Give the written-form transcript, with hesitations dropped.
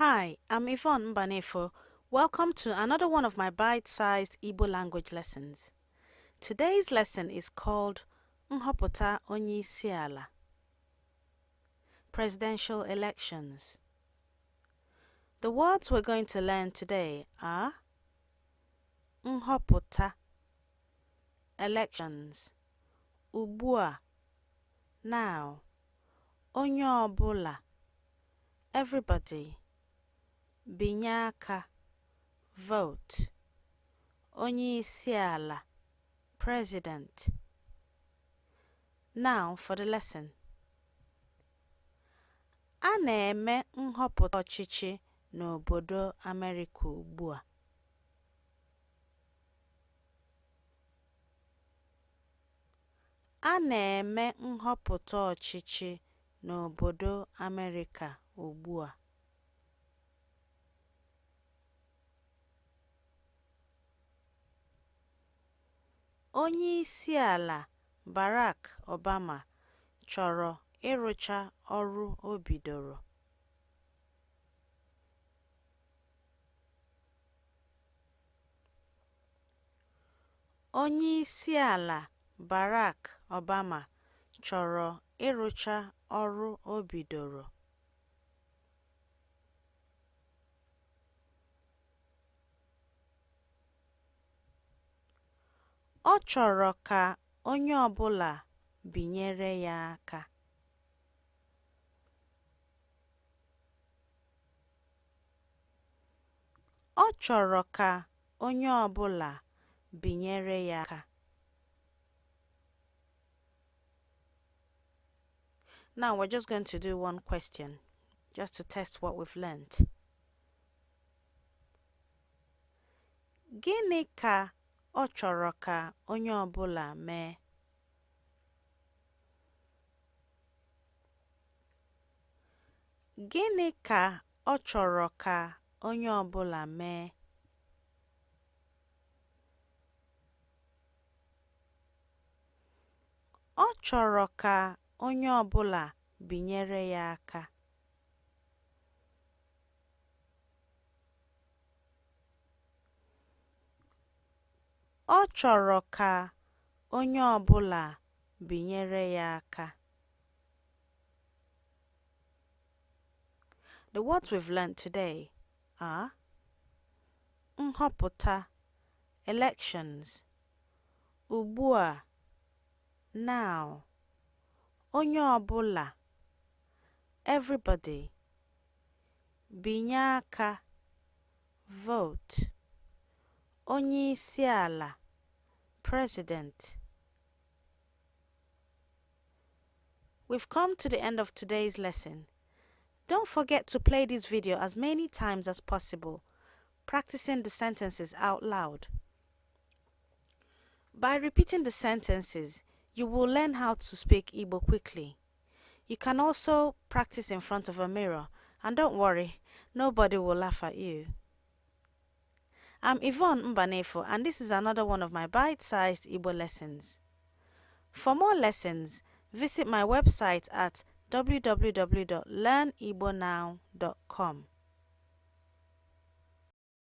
Hi, I'm Yvonne Mbanefo. Welcome to another one of my bite-sized Igbo language lessons. Today's lesson is called Nhọpụta Onye Isi Ala, Presidential Elections. The words we're going to learn today are Nhọpụta, elections, Ugbua, now, Onye ọbụla, everybody, binye aka, vote, Onye isi ala, president. Now for the lesson. A na-eme nhọpụta ọchịchị n'obodo America ugbu a. A na-eme nhọpụta ọchịchị n'obodo America ugbu a. Onye isi ala Barack Obama chọrọ ịrụcha ọrụ o bidoro. Onye isi ala Barack Obama chọrọ ịrụcha ọrụ o bidoro. Ọ chọrọ ka onye ọbụla binyere ya aka. Ọ chọrọ ka onye ọbụla binyere ya aka. Now we're just going to do one question, just to test what we've learned. Gịnị ka ọ chọrọ ka onye ọbụla mee? Gịnị ka ọ chọrọ ka onye ọbụla mee? Ọ chọrọ ka onye ọbụla binyere ya aka. Ọ chọrọ ka onye ọbụla binyere ya aka. The words we've learned today are Nhọpụta, elections, Ugbua, now, Onye ọbụla, everybody, binye aka, vote, Onye isi ala, president. We've come to the end of today's lesson. Don't forget to play this video as many times as possible, practicing the sentences out loud. By repeating the sentences, you will learn how to speak Igbo quickly. You can also practice in front of a mirror, and don't worry, nobody will laugh at you. I'm Yvonne Mbanefo, and this is another one of my bite-sized Igbo lessons. For more lessons, visit my website at www.learnibonow.com.